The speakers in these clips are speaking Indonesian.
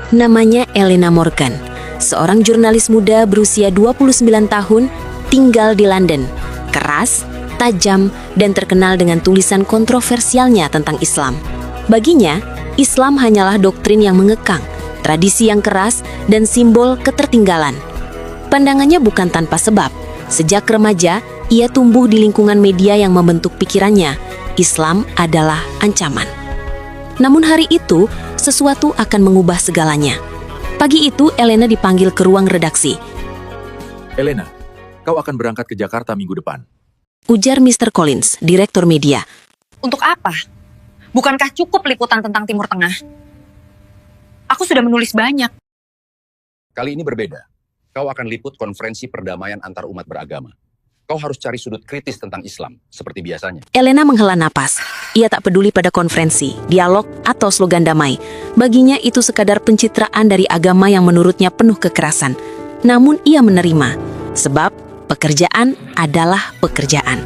Namanya Elena Morgan, seorang jurnalis muda berusia 29 tahun, tinggal di London. Keras, tajam, dan terkenal dengan tulisan kontroversialnya tentang Islam. Baginya, Islam hanyalah doktrin yang mengekang, tradisi yang keras, dan simbol ketertinggalan. Pandangannya bukan tanpa sebab. Sejak remaja, ia tumbuh di lingkungan media yang membentuk pikirannya. Islam adalah ancaman. Namun hari itu, sesuatu akan mengubah segalanya. Pagi itu, Elena dipanggil ke ruang redaksi. Elena, kau akan berangkat ke Jakarta minggu depan. Ujar Mr. Collins, direktur media. Untuk apa? Bukankah cukup liputan tentang Timur Tengah? Aku sudah menulis banyak. Kali ini berbeda. Kau akan liput konferensi perdamaian antar umat beragama. Kau harus cari sudut kritis tentang Islam, seperti biasanya. Elena menghela napas. Ia tak peduli pada konferensi, dialog, atau slogan damai. Baginya itu sekadar pencitraan dari agama yang menurutnya penuh kekerasan. Namun ia menerima, sebab pekerjaan adalah pekerjaan.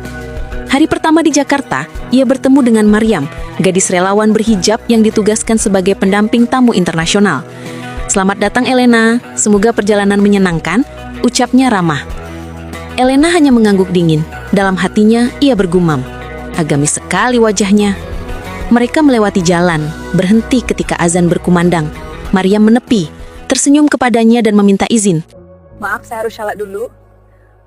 Hari pertama di Jakarta, ia bertemu dengan Maryam, gadis relawan berhijab yang ditugaskan sebagai pendamping tamu internasional. Selamat datang Elena, semoga perjalanan menyenangkan, ucapnya ramah. Elena hanya mengangguk dingin. Dalam hatinya, ia bergumam. Agamis sekali wajahnya. Mereka melewati jalan, berhenti ketika azan berkumandang. Maryam menepi, tersenyum kepadanya dan meminta izin. Maaf, saya harus shalat dulu.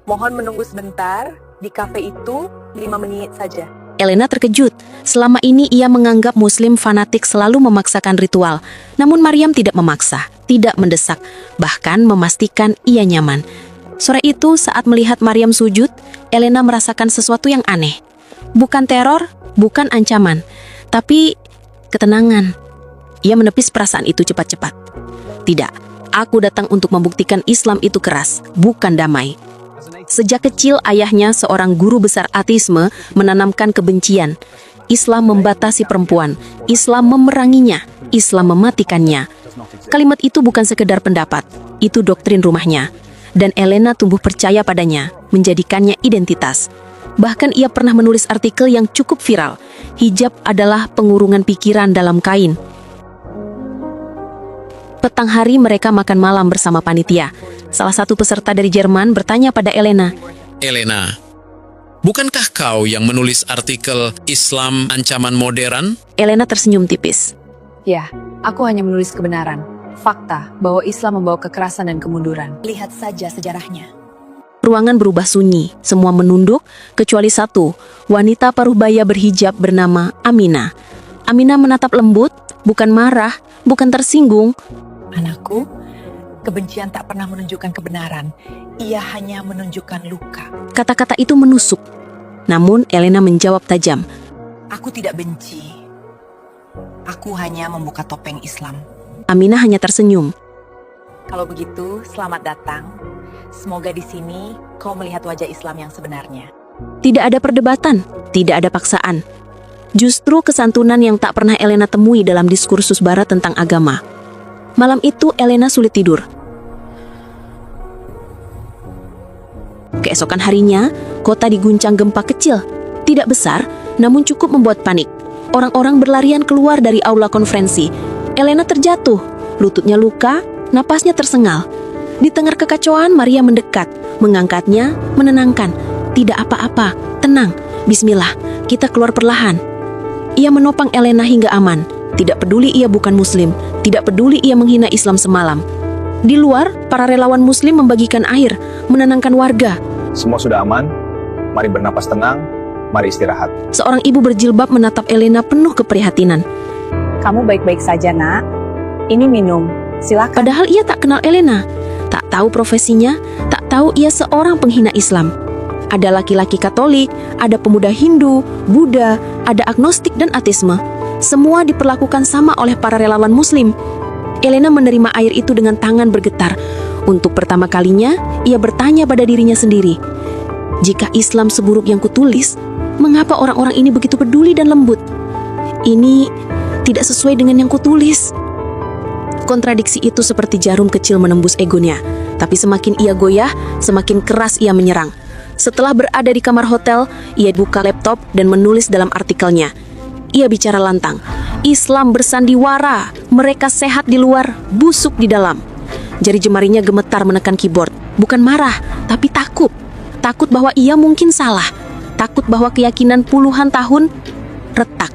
Mohon menunggu sebentar, di kafe itu 5 menit saja. Elena terkejut. Selama ini ia menganggap Muslim fanatik selalu memaksakan ritual. Namun Maryam tidak memaksa, tidak mendesak, bahkan memastikan ia nyaman. Sore itu, saat melihat Maryam sujud, Elena merasakan sesuatu yang aneh. Bukan teror, bukan ancaman, tapi ketenangan. Ia menepis perasaan itu cepat-cepat. Tidak, aku datang untuk membuktikan Islam itu keras, bukan damai. Sejak kecil, ayahnya, seorang guru besar ateisme, menanamkan kebencian. Islam membatasi perempuan, Islam memeranginya, Islam mematikannya. Kalimat itu bukan sekedar pendapat, itu doktrin rumahnya. Dan Elena tumbuh percaya padanya, menjadikannya identitas. Bahkan ia pernah menulis artikel yang cukup viral. Hijab adalah pengurungan pikiran dalam kain. Petang hari mereka makan malam bersama panitia. Salah satu peserta dari Jerman bertanya pada Elena. Elena, bukankah kau yang menulis artikel Islam Ancaman Modern? Elena tersenyum tipis. Ya, aku hanya menulis kebenaran. Fakta bahwa Islam membawa kekerasan dan kemunduran. Lihat saja sejarahnya. Ruangan berubah sunyi, semua menunduk, kecuali satu, wanita paruh baya berhijab bernama Amina. Amina menatap lembut, bukan marah, bukan tersinggung. Anakku, kebencian tak pernah menunjukkan kebenaran. Ia hanya menunjukkan luka. Kata-kata itu menusuk. Namun Elena menjawab tajam. Aku tidak benci. Aku hanya membuka topeng Islam. Amina hanya tersenyum. Kalau begitu, selamat datang. Semoga di sini kau melihat wajah Islam yang sebenarnya. Tidak ada perdebatan, tidak ada paksaan. Justru kesantunan yang tak pernah Elena temui dalam diskursus barat tentang agama. Malam itu Elena sulit tidur. Keesokan harinya, kota diguncang gempa kecil. Tidak besar, namun cukup membuat panik. Orang-orang berlarian keluar dari aula konferensi. Elena terjatuh, lututnya luka, napasnya tersengal. Di tengah kekacauan, Maria mendekat, mengangkatnya, menenangkan. Tidak apa-apa, tenang, bismillah, kita keluar perlahan. Ia menopang Elena hingga aman. Tidak peduli ia bukan muslim, tidak peduli ia menghina Islam semalam. Di luar, para relawan muslim membagikan air, menenangkan warga. Semua sudah aman, mari bernapas tenang, mari istirahat. Seorang ibu berjilbab menatap Elena penuh keprihatinan. Kamu baik-baik saja, nak. Ini minum, silakan. Padahal ia tak kenal Elena, tak tahu profesinya, tak tahu ia seorang penghina Islam. Ada laki-laki Katolik, ada pemuda Hindu, Buddha, ada agnostik dan ateisme. Semua diperlakukan sama oleh para relawan muslim. Elena menerima air itu dengan tangan bergetar. Untuk pertama kalinya, ia bertanya pada dirinya sendiri. Jika Islam seburuk yang kutulis, mengapa orang-orang ini begitu peduli dan lembut? Ini tidak sesuai dengan yang kutulis. Kontradiksi itu seperti jarum kecil menembus egonya. Tapi semakin ia goyah, semakin keras ia menyerang. Setelah berada di kamar hotel, ia buka laptop dan menulis dalam artikelnya. Ia bicara lantang. Islam bersandiwara, mereka sehat di luar, busuk di dalam. Jari jemarinya gemetar menekan keyboard. Bukan marah, tapi takut. Takut bahwa ia mungkin salah. Takut bahwa keyakinan puluhan tahun retak.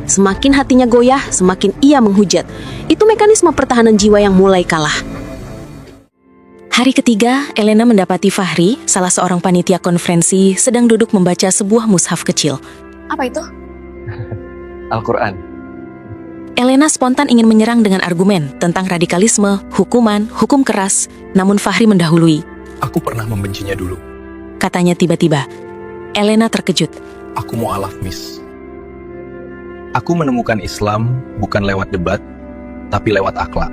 Semakin hatinya goyah, semakin ia menghujat. Itu mekanisme pertahanan jiwa yang mulai kalah. Hari ketiga, Elena mendapati Fahri, salah seorang panitia konferensi, sedang duduk membaca sebuah mushaf kecil. Apa itu? Al-Quran. Elena spontan ingin menyerang dengan argumen tentang radikalisme, hukuman, hukum keras, namun Fahri mendahului. Aku pernah membencinya dulu. Katanya tiba-tiba. Elena terkejut. Aku mu'alaf, Miss. Aku menemukan Islam bukan lewat debat, tapi lewat akhlak.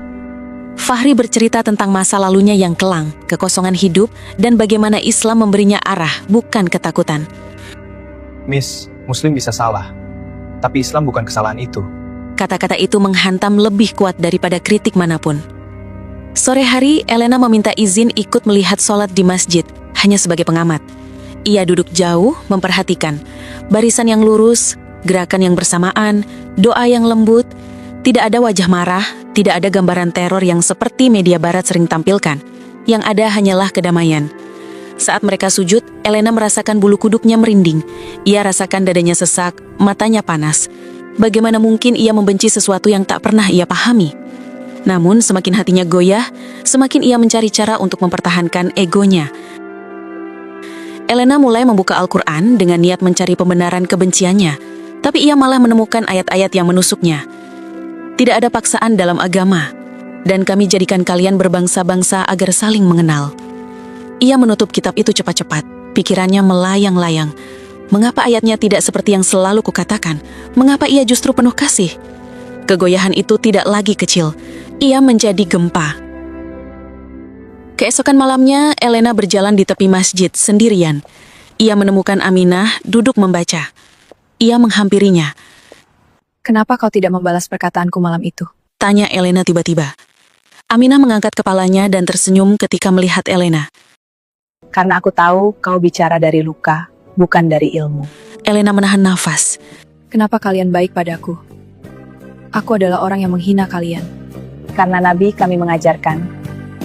Fahri bercerita tentang masa lalunya yang kelam, kekosongan hidup, dan bagaimana Islam memberinya arah, bukan ketakutan. Miss, Muslim bisa salah, tapi Islam bukan kesalahan itu. Kata-kata itu menghantam lebih kuat daripada kritik manapun. Sore hari, Elena meminta izin ikut melihat sholat di masjid, hanya sebagai pengamat. Ia duduk jauh, memperhatikan. Barisan yang lurus, gerakan yang bersamaan, doa yang lembut. Tidak ada wajah marah, tidak ada gambaran teror yang seperti media barat sering tampilkan. Yang ada hanyalah kedamaian. Saat mereka sujud, Elena merasakan bulu kuduknya merinding. Ia rasakan dadanya sesak, matanya panas. Bagaimana mungkin ia membenci sesuatu yang tak pernah ia pahami? Namun semakin hatinya goyah, semakin ia mencari cara untuk mempertahankan egonya. Elena mulai membuka Al-Quran dengan niat mencari pembenaran kebenciannya, tapi ia malah menemukan ayat-ayat yang menusuknya. Tidak ada paksaan dalam agama, dan kami jadikan kalian berbangsa-bangsa agar saling mengenal. Ia menutup kitab itu cepat-cepat, pikirannya melayang-layang. Mengapa ayatnya tidak seperti yang selalu kukatakan? Mengapa ia justru penuh kasih? Kegoyahan itu tidak lagi kecil, ia menjadi gempa. Keesokan malamnya, Elena berjalan di tepi masjid sendirian. Ia menemukan Aminah duduk membaca. Ia menghampirinya. Kenapa kau tidak membalas perkataanku malam itu? Tanya Elena tiba-tiba. Aminah mengangkat kepalanya dan tersenyum ketika melihat Elena. Karena aku tahu kau bicara dari luka, bukan dari ilmu. Elena menahan nafas. Kenapa kalian baik padaku? Aku adalah orang yang menghina kalian. Karena Nabi kami mengajarkan,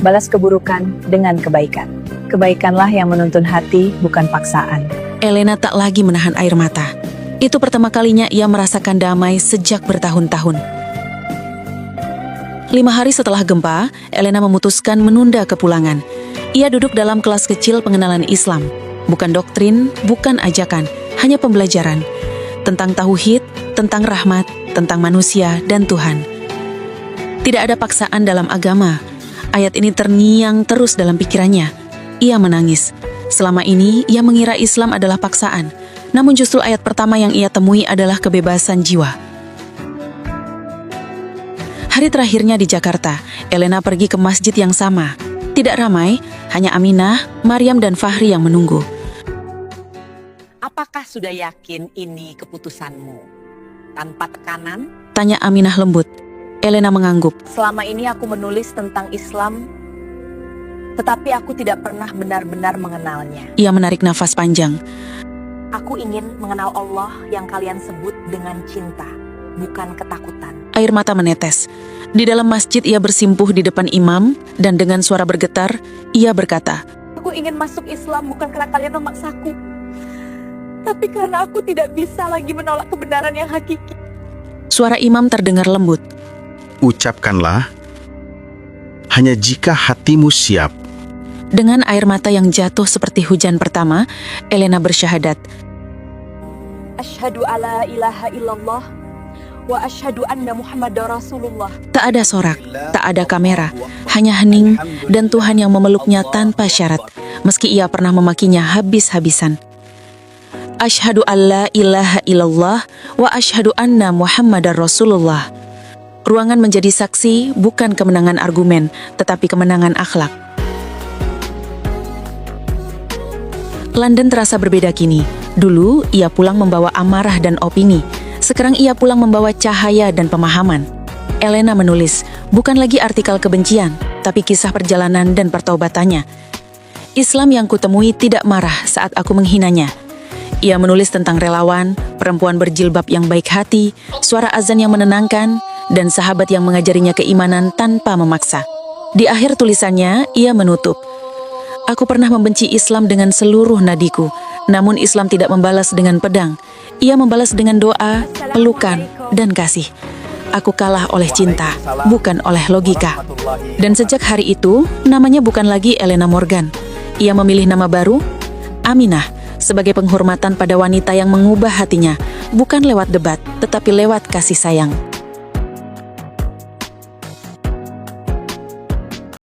balas keburukan dengan kebaikan. Kebaikanlah yang menuntun hati, bukan paksaan. Elena tak lagi menahan air mata. Itu pertama kalinya ia merasakan damai sejak bertahun-tahun. 5 hari setelah gempa, Elena memutuskan menunda kepulangan. Ia duduk dalam kelas kecil pengenalan Islam. Bukan doktrin, bukan ajakan, hanya pembelajaran. Tentang tauhid, tentang rahmat, tentang manusia dan Tuhan. Tidak ada paksaan dalam agama. Ayat ini terngiang terus dalam pikirannya. Ia menangis. Selama ini, ia mengira Islam adalah paksaan. Namun justru ayat pertama yang ia temui adalah kebebasan jiwa. Hari terakhirnya di Jakarta, Elena pergi ke masjid yang sama. Tidak ramai, hanya Aminah, Maryam dan Fahri yang menunggu. Apakah sudah yakin ini keputusanmu? Tanpa tekanan? Tanya Aminah lembut. Elena mengangguk. Selama ini aku menulis tentang Islam, tetapi aku tidak pernah benar-benar mengenalnya. Ia menarik nafas panjang. Aku ingin mengenal Allah yang kalian sebut dengan cinta, bukan ketakutan. Air mata menetes. Di dalam masjid ia bersimpuh di depan imam, dan dengan suara bergetar, ia berkata, Aku ingin masuk Islam bukan karena kalian memaksaku, tapi karena aku tidak bisa lagi menolak kebenaran yang hakiki. Suara imam terdengar lembut. Ucapkanlah, hanya jika hatimu siap. Dengan air mata yang jatuh seperti hujan pertama, Elena bersyahadat. Asyhadu alla ilaha illallah wa asyhadu anna Muhammadar Rasulullah. Tak ada sorak, tak ada kamera, hanya hening dan Tuhan yang memeluknya tanpa syarat, meski ia pernah memakinya habis-habisan. Asyhadu alla ilaha illallah wa asyhadu anna Muhammadar Rasulullah. Ruangan menjadi saksi bukan kemenangan argumen, tetapi kemenangan akhlak. London terasa berbeda kini. Dulu, ia pulang membawa amarah dan opini. Sekarang ia pulang membawa cahaya dan pemahaman. Elena menulis, bukan lagi artikel kebencian, tapi kisah perjalanan dan pertaubatannya. Islam yang kutemui tidak marah saat aku menghinanya. Ia menulis tentang relawan, perempuan berjilbab yang baik hati, suara azan yang menenangkan, dan sahabat yang mengajarinya keimanan tanpa memaksa. Di akhir tulisannya, ia menutup, "Aku pernah membenci Islam dengan seluruh nadiku, namun Islam tidak membalas dengan pedang. Ia membalas dengan doa, pelukan, dan kasih. Aku kalah oleh cinta, bukan oleh logika." Dan sejak hari itu, namanya bukan lagi Elena Morgan. Ia memilih nama baru, Aminah, sebagai penghormatan pada wanita yang mengubah hatinya, bukan lewat debat, tetapi lewat kasih sayang.